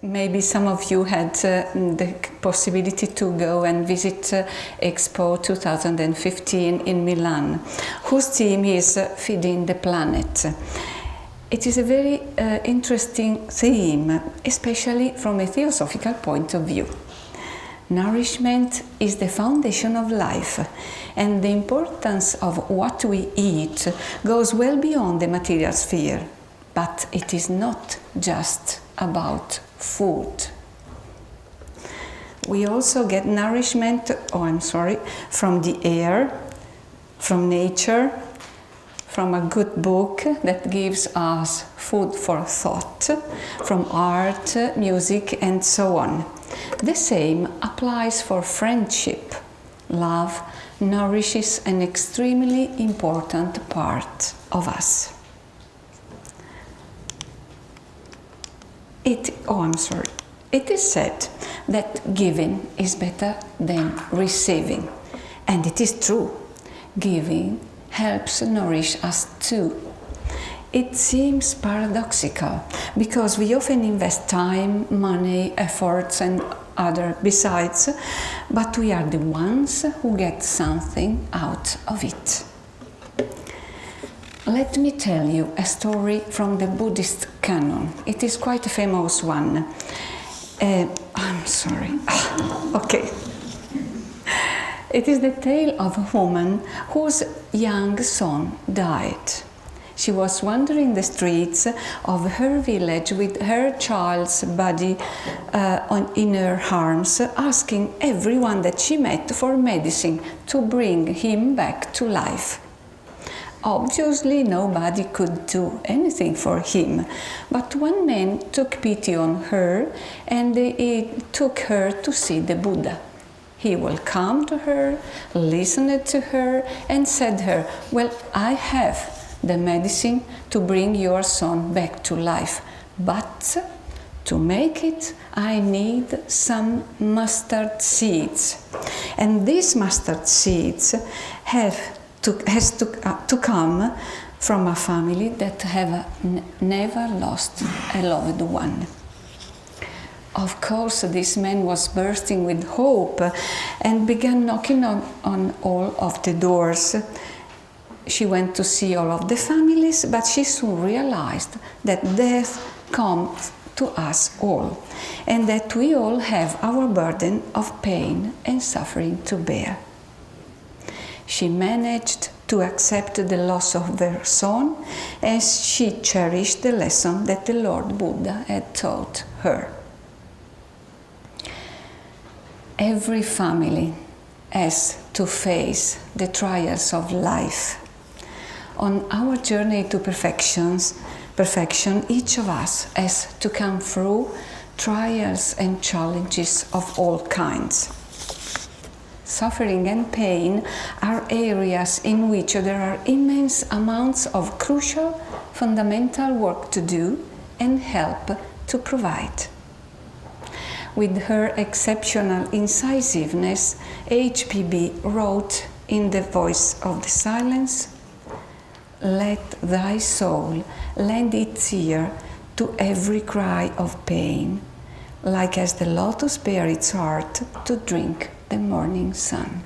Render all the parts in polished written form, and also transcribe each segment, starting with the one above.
maybe some of you had the possibility to go and visit Expo 2015 in Milan, whose theme is Feeding the Planet. It is a very interesting theme, especially from a theosophical point of view. Nourishment is the foundation of life, and the importance of what we eat goes well beyond the material sphere. But it is not just about food. We also get nourishment, from the air, from nature, from a good book that gives us food for thought, from art, music, and so on. The same applies for friendship. Love nourishes an extremely important part of us. It is said that giving is better than receiving. And it is true. Giving helps nourish us too. It seems paradoxical because we often invest time, money, efforts and other besides, but we are the ones who get something out of it. Let me tell you a story from the Buddhist canon. It is quite a famous one. Okay. It is the tale of a woman whose young son died. She was wandering the streets of her village with her child's body in her arms, asking everyone that she met for medicine to bring him back to life. Obviously, nobody could do anything for him, but one man took pity on her and he took her to see the Buddha. He welcomed her, listened to her, and said to her, "Well, I have the medicine to bring your son back to life, but to make it, I need some mustard seeds. And these mustard seeds has to come from a family that have never lost a loved one." Of course, this man was bursting with hope and began knocking on all of the doors. She went to see all of the families, but she soon realized that death comes to us all, and that we all have our burden of pain and suffering to bear. She managed to accept the loss of her son, and she cherished the lesson that the Lord Buddha had taught her. Every family has to face the trials of life. On our journey to perfection, each of us has to come through trials and challenges of all kinds. Suffering and pain are areas in which there are immense amounts of crucial, fundamental work to do and help to provide. With her exceptional incisiveness, HPB wrote in The Voice of the Silence, "Let thy soul lend its ear to every cry of pain, like as the lotus bear its heart to drink the morning sun."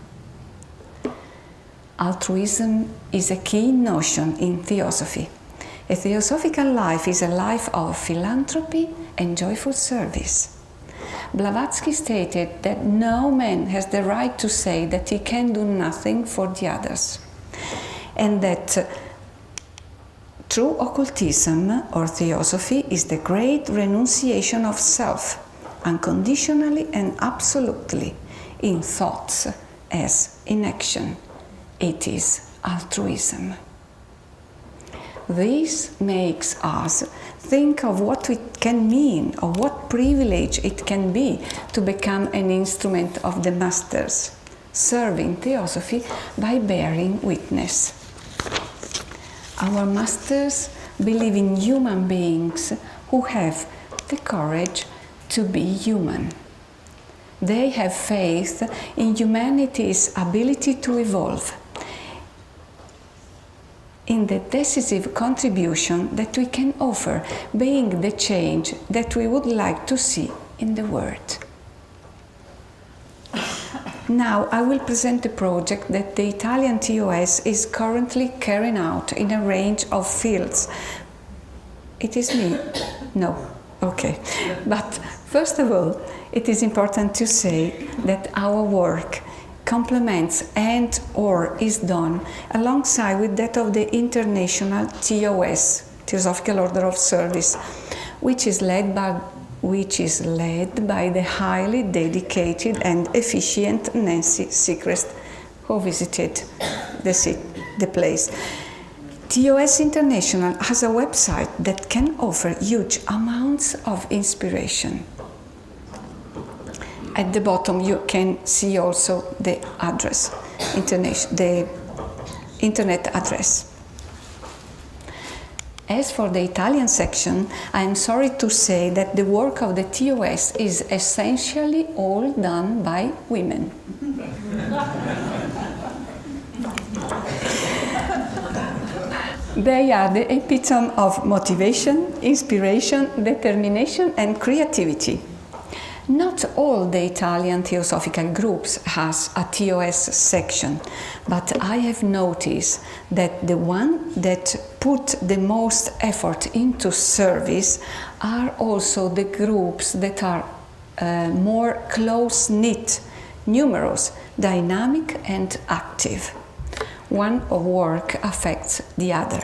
Altruism is a key notion in Theosophy. A theosophical life is a life of philanthropy and joyful service. Blavatsky stated that no man has the right to say that he can do nothing for the others, and that true occultism or theosophy is the great renunciation of self, unconditionally and absolutely, in thoughts as in action. It is altruism. This makes us think of what it can mean, or what privilege it can be to become an instrument of the masters, serving Theosophy by bearing witness. Our masters believe in human beings who have the courage to be human. They have faith in humanity's ability to evolve. in the decisive contribution that we can offer, being the change that we would like to see in the world. Now I will present a project that the Italian TOS is currently carrying out in a range of fields. It is me? No. Okay. But first of all, it is important to say that our work complements and or is done alongside with that of the International TOS, Theosophical Order of Service, which is led by the highly dedicated and efficient Nancy Sechrest, who visited the place. TOS International has a website that can offer huge amounts of inspiration. At the bottom you can see also the address, the internet address. As for the Italian section, I am sorry to say that the work of the TOS is essentially all done by women. They are the epitome of motivation, inspiration, determination and creativity. Not all the Italian Theosophical groups has a TOS section, but I have noticed that the one that put the most effort into service are also the groups that are more close-knit, numerous, dynamic and active. One work affects the other.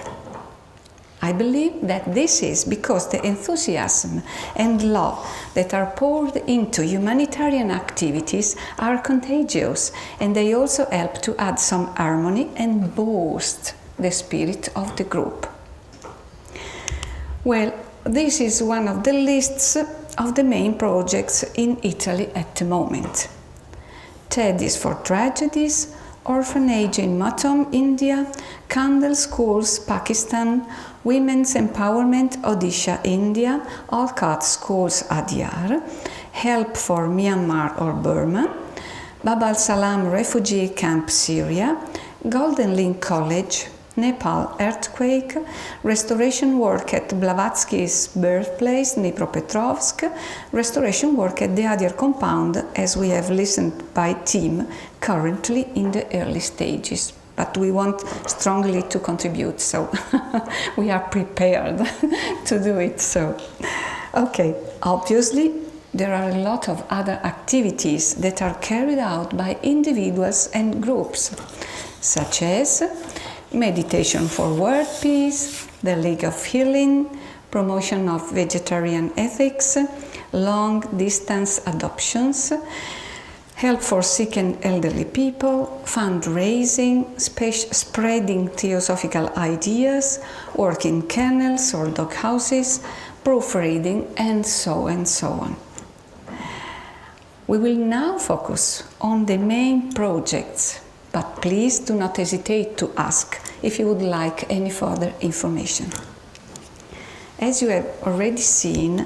I believe that this is because the enthusiasm and love that are poured into humanitarian activities are contagious, and they also help to add some harmony and boost the spirit of the group. Well, this is one of the lists of the main projects in Italy at the moment. Teddies for Tragedies, Orphanage in Matom, India, Candle Schools, Pakistan, Women's Empowerment, Odisha, India, Al-Qad Schools, Adyar, Help for Myanmar or Burma, Bab al-Salam Refugee Camp, Syria, Golden Link College, Nepal earthquake, restoration work at Blavatsky's birthplace, Dnipropetrovsk, restoration work at the Adyar compound, as we have listened by team, currently in the early stages. But we want strongly to contribute, so we are prepared to do it. So, okay, obviously there are a lot of other activities that are carried out by individuals and groups, such as Meditation for World Peace, the League of Healing, promotion of vegetarian ethics, long-distance adoptions, help for sick and elderly people, fundraising, spreading theosophical ideas, work in kennels or dog houses, proofreading, and so on. We will now focus on the main projects, but please do not hesitate to ask if you would like any further information. As you have already seen,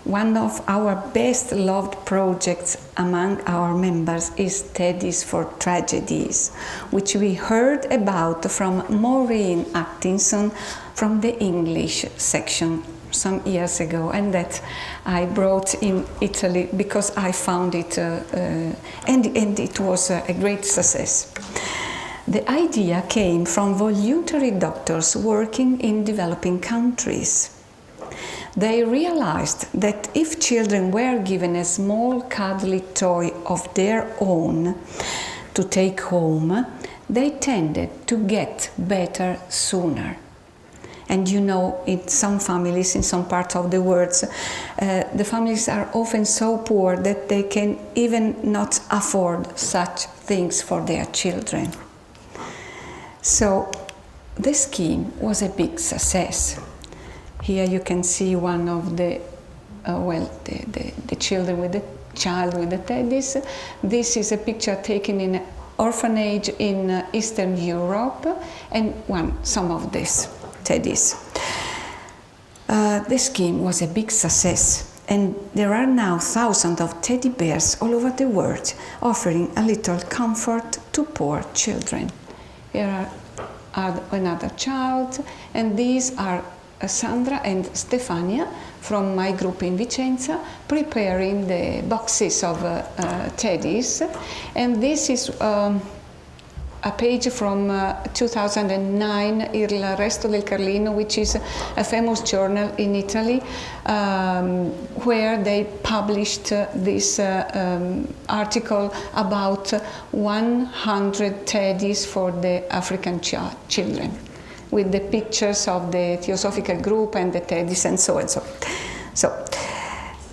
one of our best loved projects among our members is Teddies for Tragedies, which we heard about from Maureen Atkinson from the English section some years ago, and that I brought in Italy because I found it and it was a great success. The idea came from voluntary doctors working in developing countries. They realized that if children were given a small cuddly toy of their own to take home, they tended to get better sooner. And you know, in some families, in some parts of the world, the families are often so poor that they can even not afford such things for their children. So the scheme was a big success. Here you can see one of the children with the child with the teddies. This is a picture taken in an orphanage in Eastern Europe, and some of these teddies. The scheme was a big success, and there are now thousands of teddy bears all over the world, offering a little comfort to poor children. Here are another child, and these are Sandra and Stefania from my group in Vicenza preparing the boxes of teddies, and this is a page from 2009, Il Resto del Carlino, which is a famous journal in Italy, where they published this article about 100 teddies for the African children, with the pictures of the Theosophical group and the teddies and so and so. So,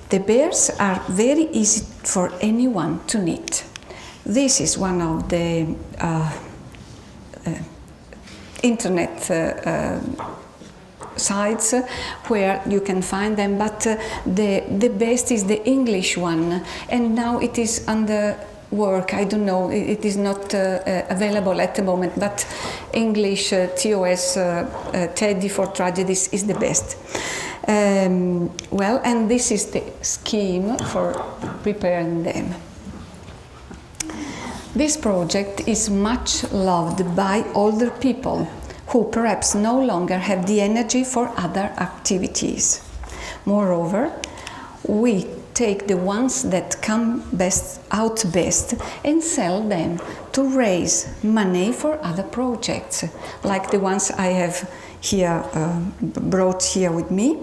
the bears are very easy for anyone to knit. This is one of the internet sites where you can find them, but the best is the English one, and now it is under work. I don't know, it is not available at the moment, but English TOS Teddy for Tragedies is the best. Well, and this is the scheme for preparing them. This project is much loved by older people who perhaps no longer have the energy for other activities. Moreover, we take the ones that come out best and sell them to raise money for other projects, like the ones I have here brought here with me.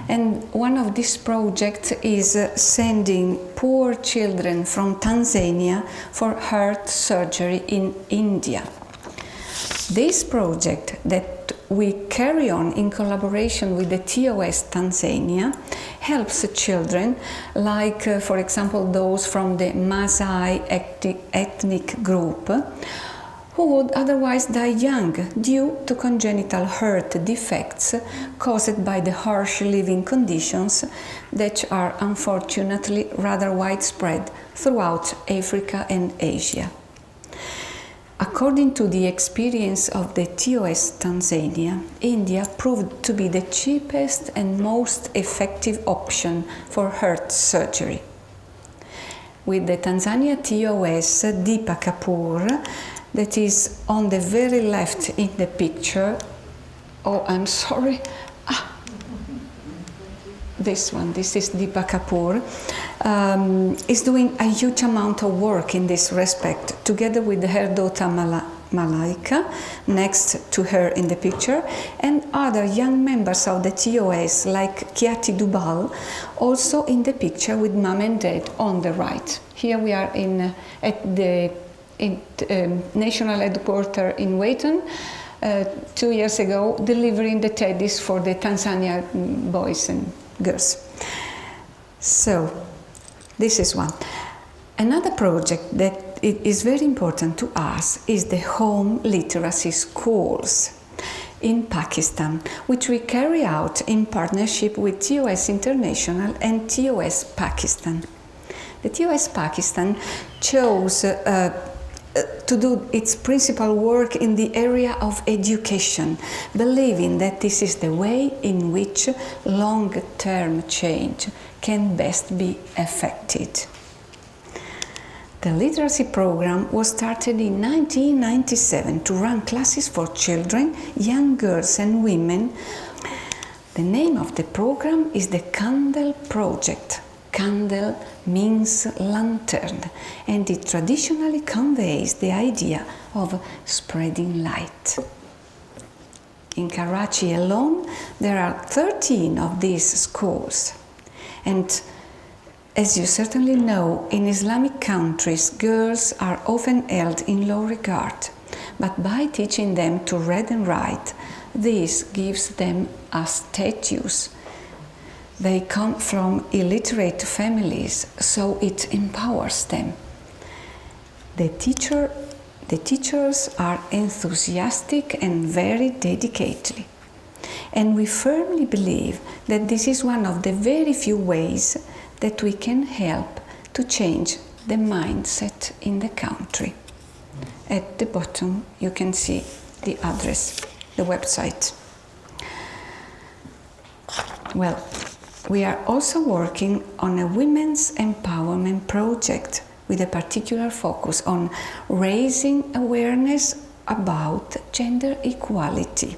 And one of these projects is sending poor children from Tanzania for heart surgery in India. This project that we carry on in collaboration with the TOS Tanzania helps children like, for example, those from the Maasai ethnic group who would otherwise die young due to congenital heart defects caused by the harsh living conditions that are unfortunately rather widespread throughout Africa and Asia. According to the experience of the TOS Tanzania, India proved to be the cheapest and most effective option for heart surgery. With the Tanzania TOS Deepa Kapoor, that is on the very left in the picture. Oh, I'm sorry. This one, this is Deepa Kapoor, is doing a huge amount of work in this respect, together with her daughter Malaika, next to her in the picture, and other young members of the TOS like Kiati Dubal, also in the picture with mom and dad on the right. Here we are at the national headquarters in Waiton, 2 years ago, delivering the teddies for the Tanzania boys and girls. So, this is one. Another project that is very important to us is the home literacy schools in Pakistan, which we carry out in partnership with TOS International and TOS Pakistan. The TOS Pakistan chose to do its principal work in the area of education, believing that this is the way in which long-term change can best be effected. The literacy program was started in 1997 to run classes for children, young girls and women. The name of the program is the Candle Project. Candle means lantern, and it traditionally conveys the idea of spreading light. In Karachi alone, there are 13 of these schools. And as you certainly know, in Islamic countries, girls are often held in low regard. But by teaching them to read and write, this gives them a status. They come from illiterate families, so it empowers them. The teachers are enthusiastic and very dedicated. And we firmly believe that this is one of the very few ways that we can help to change the mindset in the country. At the bottom you can see the address, the website. Well, we are also working on a women's empowerment project with a particular focus on raising awareness about gender equality.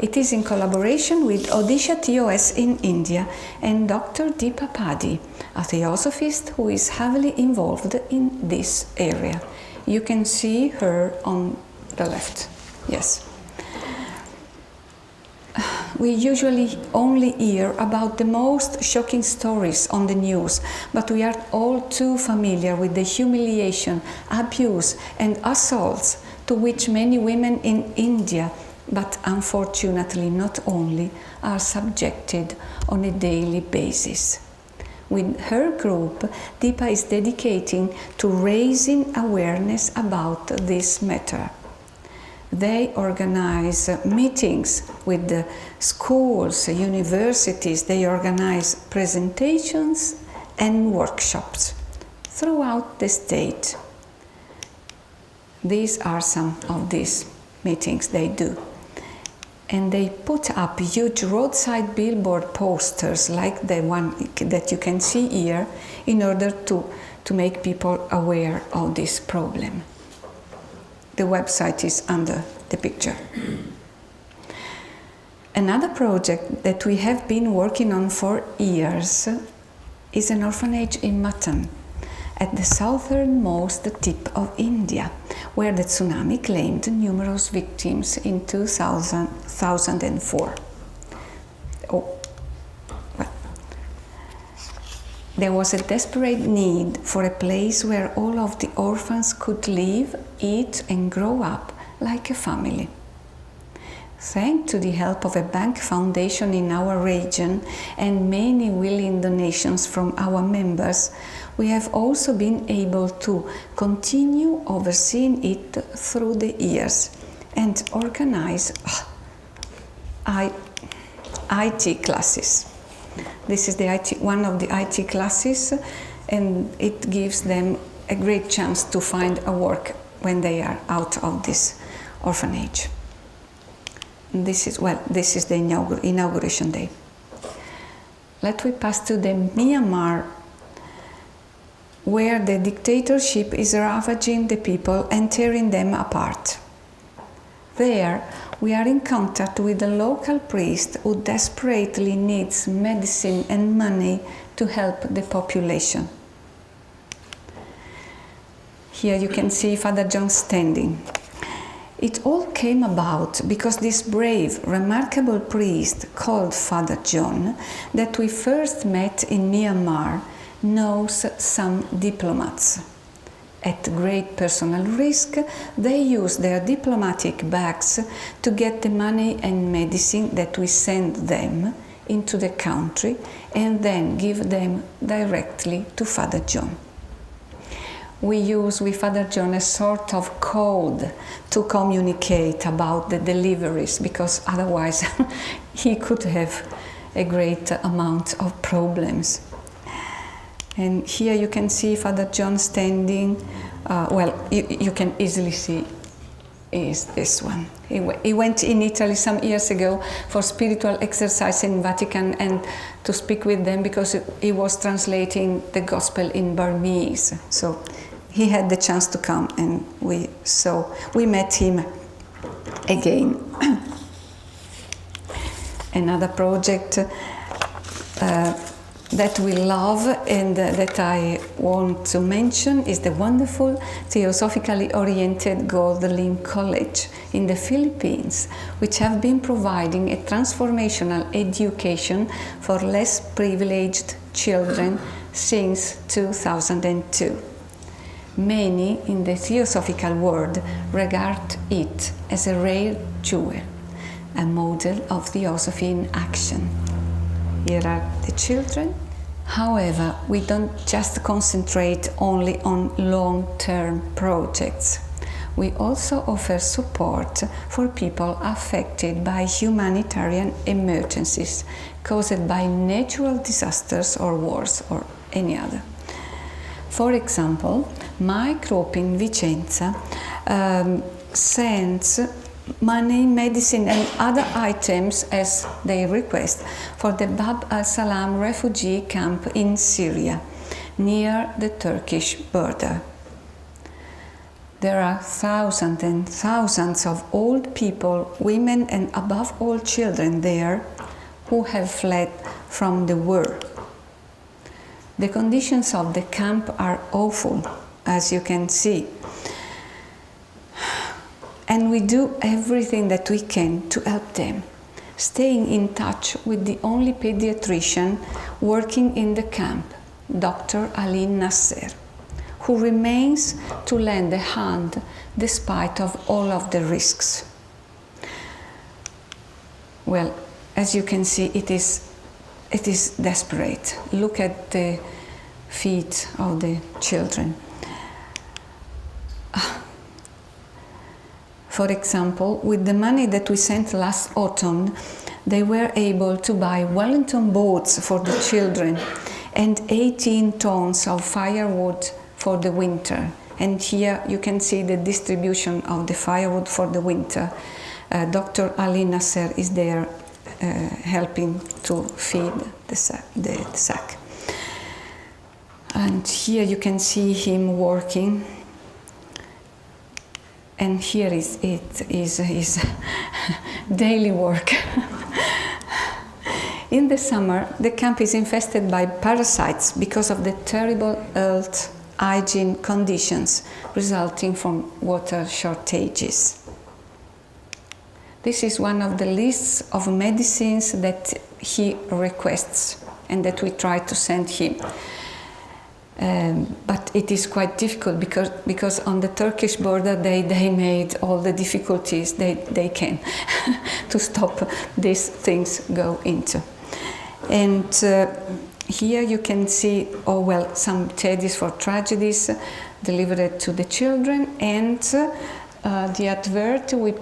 It is in collaboration with Odisha TOS in India and Dr. Deepa Paddy, a theosophist who is heavily involved in this area. You can see her on the left. Yes. We usually only hear about the most shocking stories on the news, but we are all too familiar with the humiliation, abuse and assaults to which many women in India, but unfortunately not only, are subjected on a daily basis. With her group, Deepa is dedicating to raising awareness about this matter. They organize meetings with the schools, universities, they organize presentations and workshops throughout the state. These are some of these meetings they do. And they put up huge roadside billboard posters like the one that you can see here in order to make people aware of this problem. The website is under the picture. Another project that we have been working on for years is an orphanage in Naarden, at the southernmost tip of India, where the tsunami claimed numerous victims in 2004. There was a desperate need for a place where all of the orphans could live, eat and grow up like a family. Thanks to the help of a bank foundation in our region and many willing donations from our members, we have also been able to continue overseeing it through the years and organize IT classes. This is one of the IT classes, and it gives them a great chance to find a work when they are out of this orphanage. This is the inauguration day. Let me pass to the Myanmar, where the dictatorship is ravaging the people and tearing them apart. There, we are in contact with a local priest who desperately needs medicine and money to help the population. Here you can see Father John standing. It all came about because this brave, remarkable priest called Father John, that we first met in Myanmar, knows some diplomats. At great personal risk, they use their diplomatic bags to get the money and medicine that we send them into the country and then give them directly to Father John. We use with Father John a sort of code to communicate about the deliveries, because otherwise he could have a great amount of problems. And here you can see Father John standing. You can easily see is this one. He went in Italy some years ago for spiritual exercise in Vatican and to speak with them because he was translating the gospel in Burmese. So he had the chance to come, and we met him again. Another project that we love and that I want to mention is the wonderful theosophically oriented Gold Link College in the Philippines, which have been providing a transformational education for less privileged children since 2002. Many in the theosophical world regard it as a rare jewel, a model of theosophy in action. Here are the children. However, we don't just concentrate only on long-term projects. We also offer support for people affected by humanitarian emergencies caused by natural disasters or wars or any other. For example, my group in Vicenza sends money, medicine and other items as they request for the Bab al-Salam refugee camp in Syria, near the Turkish border. there are thousands and thousands of old people, women, and above all children there who have fled from the war. The conditions of the camp are awful, as you can see. And we do everything that we can to help them, staying in touch with the only pediatrician working in the camp, Dr. Ali Nasser, who remains to lend a hand despite of all of the risks. Well, as you can see, it is desperate. Look at the feet of the children. For example, with the money that we sent last autumn, they were able to buy Wellington boats for the children and 18 tons of firewood for the winter. And here you can see the distribution of the firewood for the winter. Dr. Ali Nasser is there helping to feed the sack. And here you can see him working. And here is his daily work. In the summer, the camp is infested by parasites because of the terrible health hygiene conditions resulting from water shortages. This is one of the lists of medicines that he requests and that we try to send him. But it is quite difficult because on the Turkish border they made all the difficulties they can to stop these things go into. And here you can see, some teddies for tragedies delivered to the children, and the advert we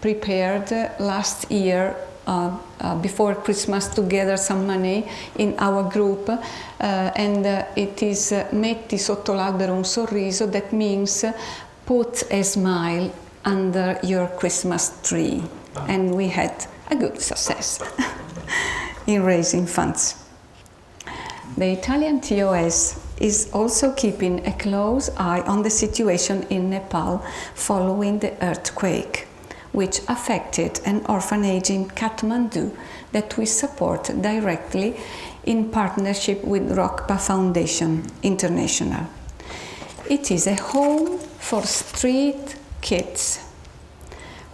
prepared last year before Christmas to gather some money in our group, and it is metti sotto l'albero un sorriso, that means put a smile under your Christmas tree. And we had a good success in raising funds. The Italian TOS is also keeping a close eye on the situation in Nepal following the earthquake, which affected an orphanage in Kathmandu that we support directly in partnership with Rokpa Foundation International. It is a home for street kids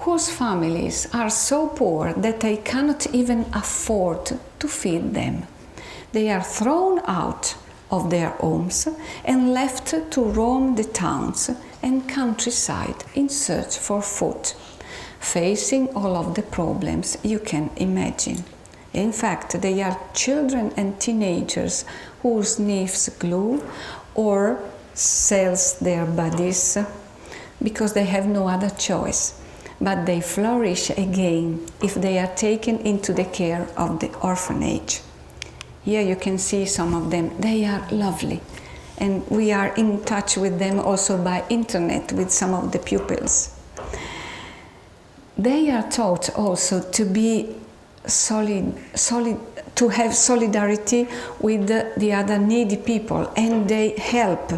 whose families are so poor that they cannot even afford to feed them. They are thrown out of their homes and left to roam the towns and countryside in search for food, facing all of the problems you can imagine. In fact, they are children and teenagers who sniffs glue or sells their bodies because they have no other choice. But they flourish again if they are taken into the care of the orphanage. Here you can see some of them. They are lovely. And we are in touch with them also by internet with some of the pupils. They are taught also to be to have solidarity with the other needy people, and they help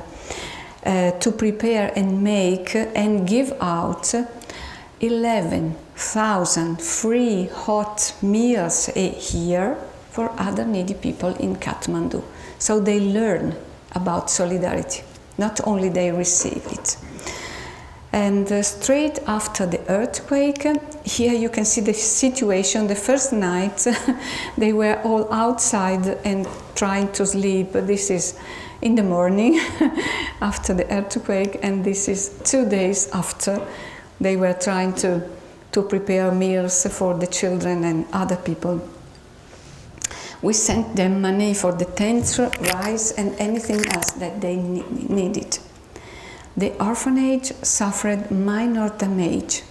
to prepare and make and give out 11,000 free hot meals a year for other needy people in Kathmandu. So they learn about solidarity, not only they receive it. And straight after the earthquake, here you can see the situation. The first night they were all outside and trying to sleep. This is in the morning after the earthquake, and this is 2 days after. They were trying to prepare meals for the children and other people. We sent them money for the tents, rice, and anything else that they needed. The orphanage suffered minor damage,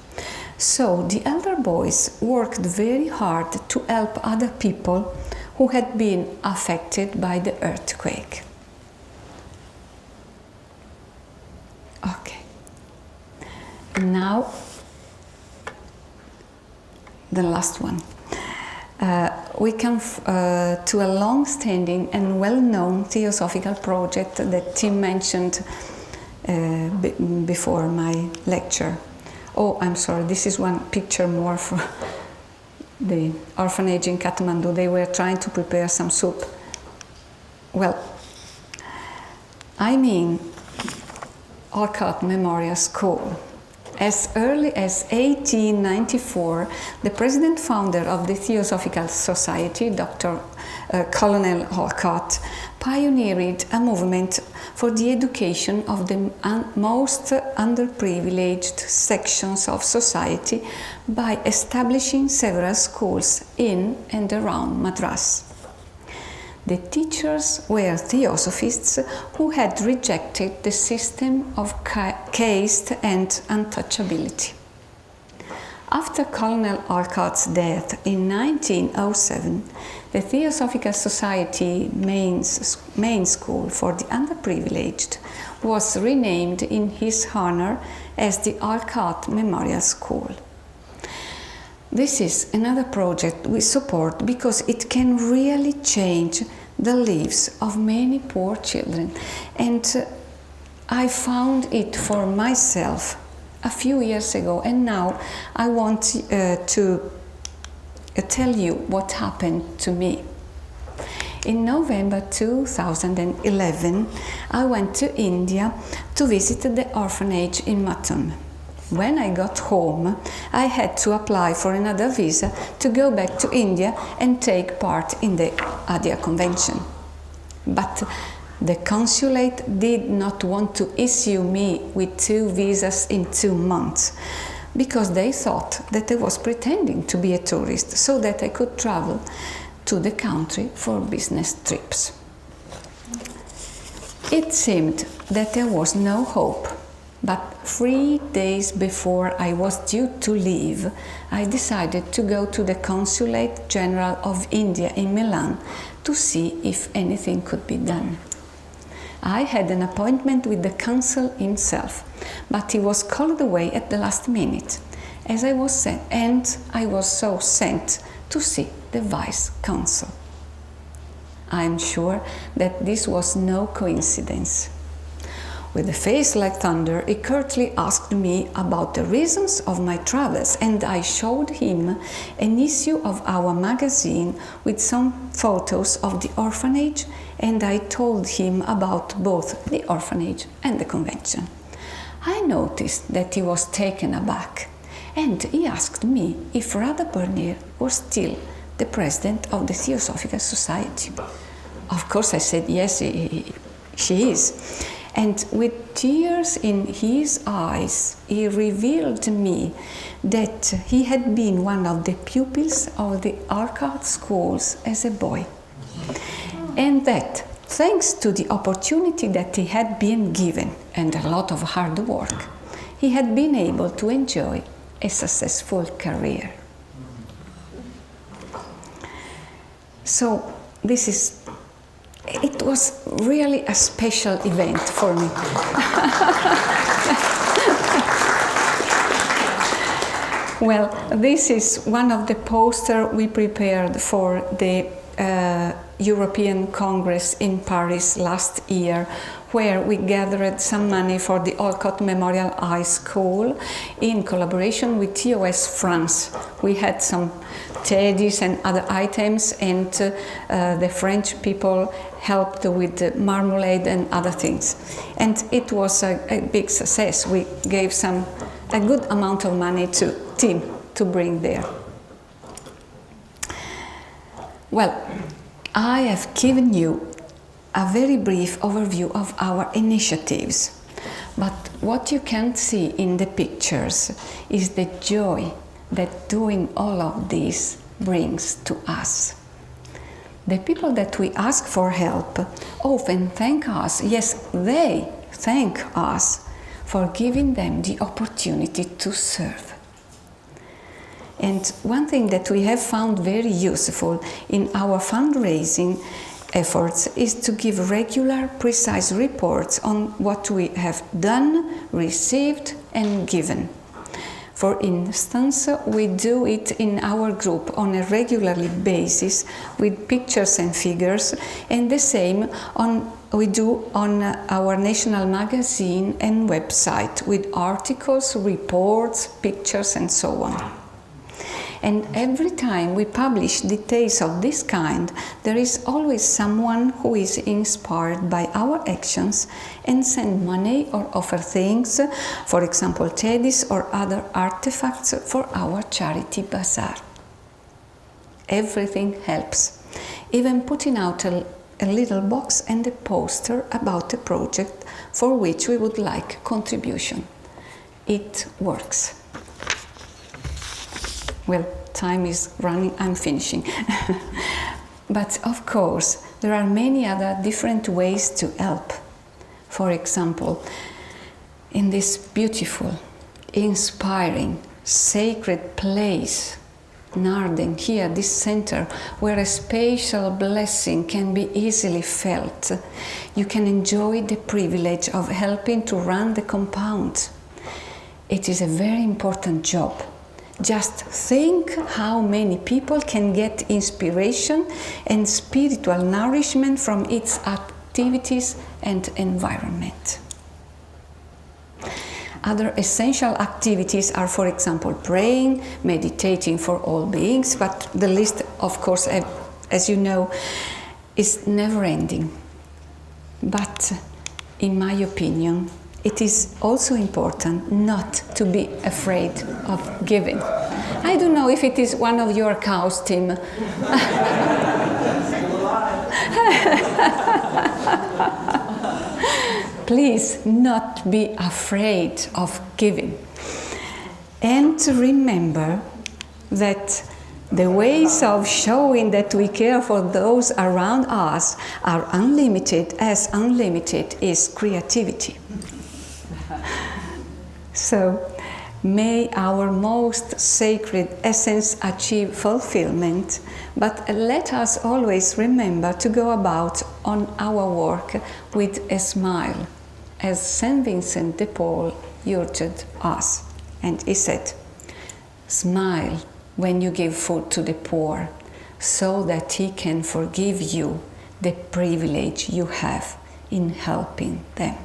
so the elder boys worked very hard to help other people who had been affected by the earthquake. Okay. Now, the last one. We come to a long-standing and well-known theosophical project that Tim mentioned before my lecture. Oh, I'm sorry, this is one picture more for the orphanage in Kathmandu. They were trying to prepare some soup. Well, I mean Olcott Memorial School. As early as 1894, the president founder of the Theosophical Society, Dr. Colonel Olcott, pioneered a movement for the education of the most underprivileged sections of society by establishing several schools in and around Madras. The teachers were Theosophists who had rejected the system of caste and untouchability. After Colonel Olcott's death in 1907, the Theosophical Society main school for the underprivileged was renamed in his honor as the Olcott Memorial School. This is another project we support because it can really change the lives of many poor children. And I found it for myself a few years ago, and now I want to tell you what happened to me. In November 2011, I went to India to visit the orphanage in Naarden. When I got home, I had to apply for another visa to go back to India and take part in the Adia Convention. But the consulate did not want to issue me with 2 visas in 2 months because they thought that I was pretending to be a tourist so that I could travel to the country for business trips. It seemed that there was no hope. But 3 days before I was due to leave, I decided to go to the Consulate General of India in Milan to see if anything could be done. I had an appointment with the consul himself, but he was called away at the last minute, as I was sent, and I was so sent to see the vice consul. I am sure that this was no coincidence. With a face like thunder, he curtly asked me about the reasons of my travels, and I showed him an issue of our magazine with some photos of the orphanage, and I told him about both the orphanage and the convention. I noticed that he was taken aback, and he asked me if Radha Bernier was still the president of the Theosophical Society. Of course, I said yes, she is. And with tears in his eyes, he revealed to me that he had been one of the pupils of the Olcott schools as a boy. And that, thanks to the opportunity that he had been given and a lot of hard work, he had been able to enjoy a successful career. So it was really a special event for me. Well, this is one of the posters we prepared for the European Congress in Paris last year, where we gathered some money for the Olcott Memorial High School in collaboration with TOS France. We had some teddies and other items, and the French people helped with the marmalade and other things. And it was a big success. We gave a good amount of money to Tim to bring there. Well, I have given you a very brief overview of our initiatives, but what you can't see in the pictures is the joy that doing all of this brings to us. The people that we ask for help often thank us, yes, they thank us for giving them the opportunity to serve. And one thing that we have found very useful in our fundraising efforts is to give regular, precise reports on what we have done, received, and given. For instance, we do it in our group on a regular basis with pictures and figures, and the same on we do on our national magazine and website with articles, reports, pictures and so on. And every time we publish details of this kind, there is always someone who is inspired by our actions and send money or offer things, for example teddies or other artifacts for our charity bazaar. Everything helps, even putting out a little box and a poster about a project for which we would like contribution. It works. Well, time is running, I'm finishing. But of course, there are many other different ways to help. For example, in this beautiful, inspiring, sacred place, Naarden, here, this center, where a special blessing can be easily felt, you can enjoy the privilege of helping to run the compound. It is a very important job. Just think how many people can get inspiration and spiritual nourishment from its activities and environment. Other essential activities are, for example, praying, meditating for all beings, but the list, of course, as you know, is never-ending. But, in my opinion, it is also important not to be afraid of giving. I don't know if it is one of your cows, Tim. Please not be afraid of giving. And remember that the ways of showing that we care for those around us are unlimited, as unlimited is creativity. So, may our most sacred essence achieve fulfillment, but let us always remember to go about on our work with a smile, as Saint Vincent de Paul urged us. And he said, "Smile when you give food to the poor, so that he can forgive you the privilege you have in helping them."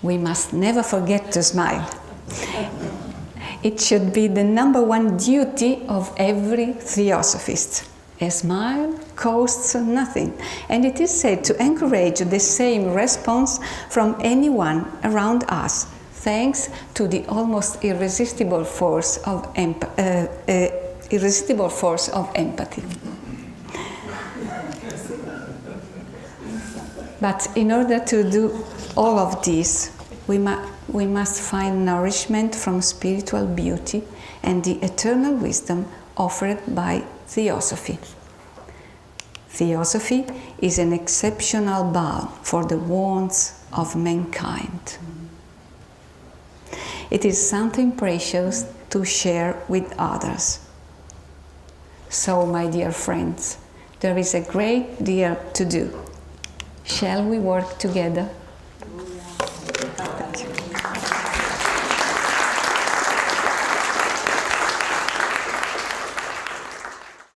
We must never forget to smile. It should be the #1 duty of every theosophist. A smile costs nothing, and it is said to encourage the same response from anyone around us, thanks to the almost irresistible force of empathy. But in order to do all of this, we must find nourishment from spiritual beauty and the eternal wisdom offered by Theosophy. Theosophy is an exceptional balm for the wants of mankind. It is something precious to share with others. So, my dear friends, there is a great deal to do. Shall we work together?